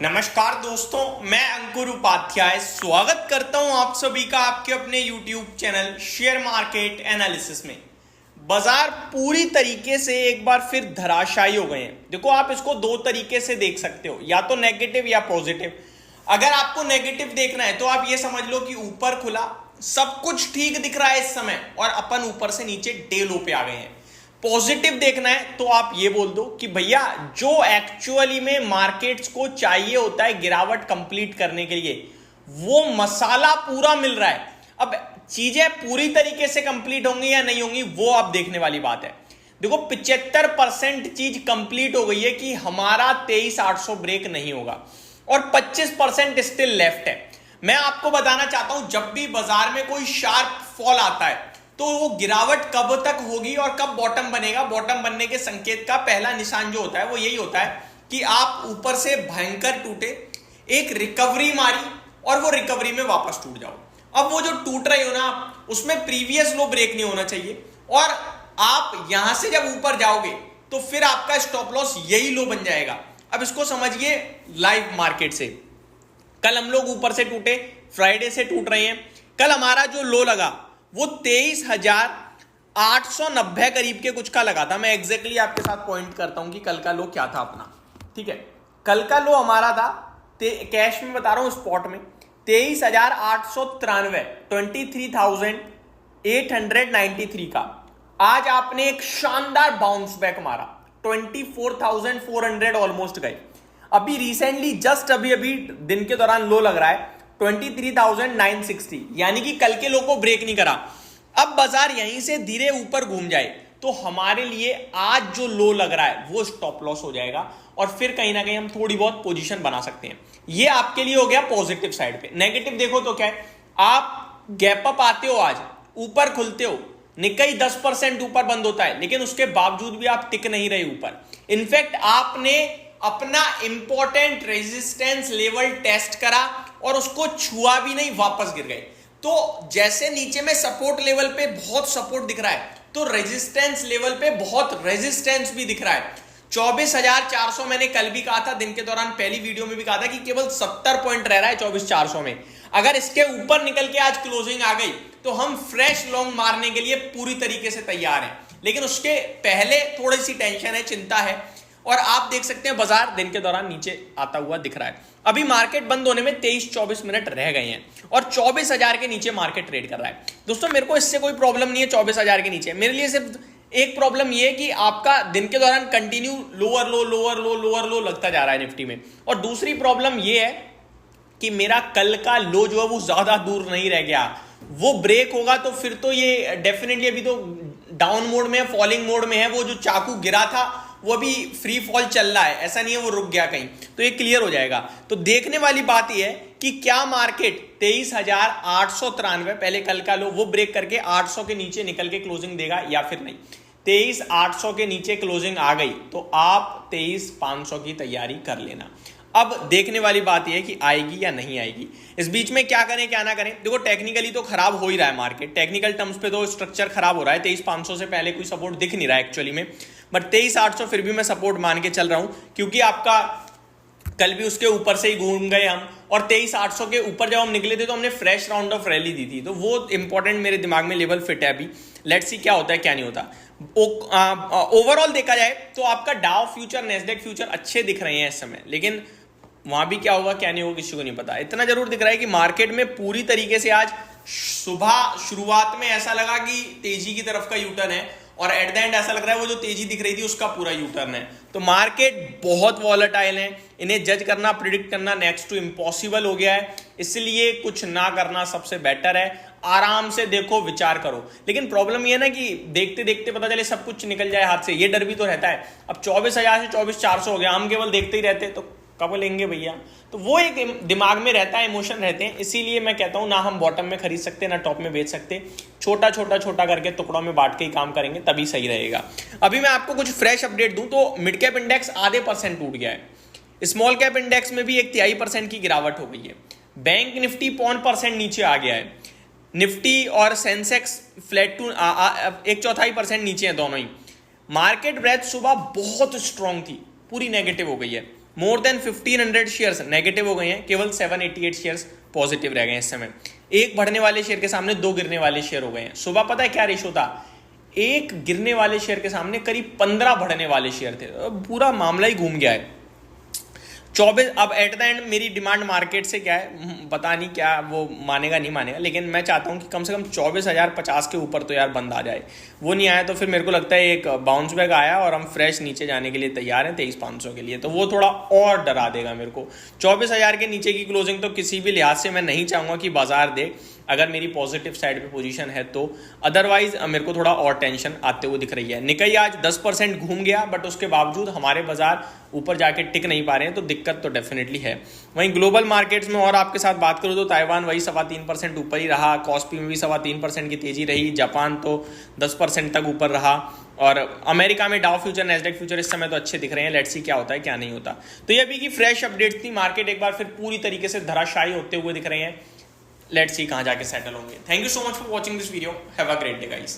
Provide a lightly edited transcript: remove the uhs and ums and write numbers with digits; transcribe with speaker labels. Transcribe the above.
Speaker 1: नमस्कार दोस्तों, मैं अंकुर उपाध्याय स्वागत करता हूं आप सभी का आपके अपने YouTube channel share market analysis में। बाजार पूरी तरीके से एक बार फिर धराशायी हो गए हैं। देखो, आप इसको दो तरीके से देख सकते हो, या तो नेगेटिव या पॉजिटिव। अगर आपको नेगेटिव देखना है तो आप ये समझ लो कि ऊपर खुला, सब कुछ ठीक दिख रहा है इस समय और अपन ऊपर से नीचे डे लो पे आ गए हैं। पॉजिटिव देखना है तो आप ये बोल दो कि भैया जो एक्चुअली में मार्केट्स को चाहिए होता है गिरावट कंप्लीट करने के लिए, वो मसाला पूरा मिल रहा है। अब चीजें पूरी तरीके से कंप्लीट होंगी या नहीं होंगी वो आप देखने वाली बात है। देखो, 75% चीज कंप्लीट हो गई है कि हमारा 23,800 ब्रेक नहीं होगा और 25% स्टिल लेफ्ट है। मैं आपको बताना चाहता हूं, जब भी बाजार में कोई शार्प फॉल आता है तो वो गिरावट कब तक होगी और कब बॉटम बनेगा। बॉटम बनने के संकेत का पहला निशान जो होता है वो यही होता है कि आप ऊपर से भयंकर टूटे, एक रिकवरी मारी और वो रिकवरी में वापस टूट जाओ। अब वो जो टूट रही हो ना, उसमें प्रीवियस लो ब्रेक नहीं होना चाहिए और आप यहां से जब ऊपर जाओगे तो फिर आपका स्टॉप लॉस यही लो बन जाएगा। अब इसको समझिए लाइव मार्केट से। कल हम लोग ऊपर से टूटे, फ्राइडे से टूट रहे हैं। कल हमारा जो लो लगा वो 23,890 करीब के कुछ का लगा था। मैं एग्जैक्टली आपके साथ पॉइंट करता हूं कि कल का लो क्या था अपना। ठीक है, कल का लो हमारा था, कैश में बता रहा हूं, स्पॉट में 23,893, 23,893 का। आज आपने एक शानदार बाउंस बैक मारा, 24,400 ऑलमोस्ट गए। अभी रिसेंटली जस्ट अभी दिन के दौरान लो लग रहा है 23,960, यानी कि कल के लो को ब्रेक नहीं करा। अब बाजार यहीं से धीरे ऊपर घूम जाए तो हमारे लिए आज जो लो लग रहा है वो स्टॉप लॉस हो जाएगा और फिर कहीं ना कहीं हम थोड़ी बहुत पोजीशन बना सकते हैं। ये आपके लिए हो गया पॉजिटिव साइड पे। नेगेटिव देखो तो क्या है, आप गैप अप आते हो, आज ऊपर खुलते हो, निकाई 10% ऊपर बंद होता है, लेकिन उसके बावजूद भी आप टिक नहीं रहे ऊपर। इनफैक्ट आपने अपना इंपॉर्टेंट रेजिस्टेंस लेवल टेस्ट करा और उसको छुआ भी नहीं, वापस गिर गए। तो जैसे नीचे में सपोर्ट लेवल पे बहुत सपोर्ट दिख रहा है तो रेजिस्टेंस लेवल पे बहुत रेजिस्टेंस भी दिख रहा है। 24,400 मैंने कल भी कहा था, दिन के दौरान पहली वीडियो में भी कहा था कि केवल 70 पॉइंट रह रहा है 24,400 में। अगर इसके ऊपर निकल के आज क्लोजिंग आ गई तो हम फ्रेश लॉन्ग मारने के लिए पूरी तरीके से तैयार हैं, लेकिन उसके पहले थोड़ी सी टेंशन है, चिंता है। और आप देख सकते हैं बाजार दिन के दौरान नीचे आता हुआ दिख रहा है। अभी मार्केट बंद होने में 23-24 मिनट रह गए हैं और 24,000 के नीचे मार्केट ट्रेड कर रहा है। दोस्तों, मेरे को इससे कोई प्रॉब्लम नहीं है 24,000 के नीचे। मेरे लिए सिर्फ एक प्रॉब्लम ये है कि आपका दिन के दौरान कंटिन्यू लोअर लो लोअर लो लोअर लो लगता जा रहा है निफ्टी में। और दूसरी प्रॉब्लम ये है कि मेरा कल का लो जो है वो ज्यादा दूर नहीं रह गया। वो ब्रेक होगा तो फिर तो ये डेफिनेटली, अभी तो डाउन मोड में है, फॉलिंग मोड में है। वो जो चाकू गिरा था वो अभी फ्री फॉल चल रहा है, ऐसा नहीं है वो रुक गया कहीं, तो ये क्लियर हो जाएगा। तो देखने वाली बात ये है कि क्या मार्केट 23,893 पहले कल का लो वो ब्रेक करके 800 के नीचे निकल के क्लोजिंग देगा या फिर नहीं। 23,800 के नीचे क्लोजिंग आ गई तो आप 23,500 की तैयारी कर लेना। अब देखने वाली बात यह है कि आएगी या नहीं आएगी। इस बीच में क्या करें क्या ना करें। देखो, टेक्निकली तो खराब हो ही रहा है मार्केट, टेक्निकल टर्म्स पे तो स्ट्रक्चर खराब हो रहा है। 23,500 से पहले कोई सपोर्ट दिख नहीं रहा है एक्चुअली में, बट 23,800 फिर भी मैं सपोर्ट मान के चल रहा हूं, क्योंकि आपका कल भी उसके ऊपर से ही घूम गए हम। और 23,800 के ऊपर जब हम निकले थे तो हमने फ्रेश राउंड ऑफ रैली दी थी, तो वो इंपॉर्टेंट मेरे दिमाग में लेवल फिट है। अभी लेट्स सी क्या होता है क्या नहीं होता। ओवरऑल देखा जाए तो आपका डाउ फ्यूचर, नेस्डेक फ्यूचर अच्छे दिख रहे हैं इस समय, लेकिन वहां भी क्या होगा क्या नहीं होगा किसी को नहीं पता। इतना जरूर दिख रहा है कि मार्केट में पूरी तरीके से आज सुबह शुरुआत में ऐसा लगा कि तेजी की तरफ का यूटर्न है और एट द एंड ऐसा लग रहा है वो जो तेजी दिख रही थी उसका पूरा यूटर्न है। तो मार्केट बहुत वॉलेटाइल है, इन्हें जज करना, प्रिडिक्ट करना नेक्स्ट टू इम्पॉसिबल हो गया है। इसलिए कुछ ना करना सबसे बेटर है। आराम से देखो, विचार करो। लेकिन प्रॉब्लम ये है ना कि देखते देखते पता चले सब कुछ निकल जाए हाथ से, ये डर भी तो रहता है। अब 24,000 से 24,400 हो गया, हम केवल देखते ही रहते तो कब लेंगे भैया। तो वो एक दिमाग में रहता है, इमोशन रहते हैं। इसीलिए मैं कहता हूं ना हम बॉटम में खरीद सकते ना टॉप में बेच सकते, छोटा छोटा करके टुकड़ों में बांट के ही काम करेंगे तभी सही रहेगा। अभी मैं आपको कुछ फ्रेश अपडेट दूं तो मिड कैप इंडेक्स आधे % टूट गया है, स्मॉल कैप इंडेक्स में भी 1/3% की गिरावट हो गई है, बैंक निफ्टी 0.5% नीचे आ गया है, निफ्टी और सेंसेक्स फ्लैट टू 1/4% नीचे है दोनों ही। मार्केट ब्रेथ सुबह बहुत स्ट्रांग थी, पूरी नेगेटिव हो गई है। मोर देन 1500 शेयर्स नेगेटिव हो गए हैं, केवल 788 शेयर्स पॉजिटिव रह गए हैं इस समय। एक बढ़ने वाले शेयर के सामने 2 गिरने वाले शेयर हो गए हैं। सुबह पता है क्या रेशो था, एक गिरने वाले शेयर के सामने करीब 15 बढ़ने वाले शेयर थे। पूरा मामला ही घूम गया है। 24 अब एट द एंड मेरी डिमांड मार्केट से क्या है पता नहीं, क्या वो मानेगा नहीं मानेगा, लेकिन मैं चाहता हूँ कि कम से कम 24,050 के ऊपर तो यार बंद आ जाए। वो नहीं आया तो फिर मेरे को लगता है एक बाउंस बैक आया और हम फ्रेश नीचे जाने के लिए तैयार हैं 23,500 के लिए, तो वो थोड़ा और डरा देगा मेरे को। 24,000 के नीचे की क्लोजिंग तो किसी भी लिहाज से मैं नहीं चाहूँगा कि बाजार दे, अगर मेरी पॉजिटिव साइड पे पोजीशन है तो। अदरवाइज मेरे को थोड़ा और टेंशन आते हुए दिख रही है। निकाई आज 10% घूम गया, बट उसके बावजूद हमारे बाजार ऊपर जाके टिक नहीं पा रहे हैं, तो दिक्कत तो डेफिनेटली है। वहीं ग्लोबल मार्केट्स में और आपके साथ बात करूँ तो ताइवान वही 3.25% ऊपर ही रहा, कॉस्पी में भी 3.25% की तेजी रही, जापान तो 10% तक ऊपर रहा, और अमेरिका में डाउ फ्यूचर नैस्डैक फ्यूचर इस समय तो अच्छे दिख रहे हैं। लेट्स सी क्या होता है क्या नहीं होता। तो ये अभी की फ्रेश अपडेट्स थी। मार्केट एक बार फिर पूरी तरीके से धराशायी होते हुए दिख रहे हैं। लेट्स सी कहाँ जाके सेटल होंगे। Thank you so much for watching this video. Have a great day guys.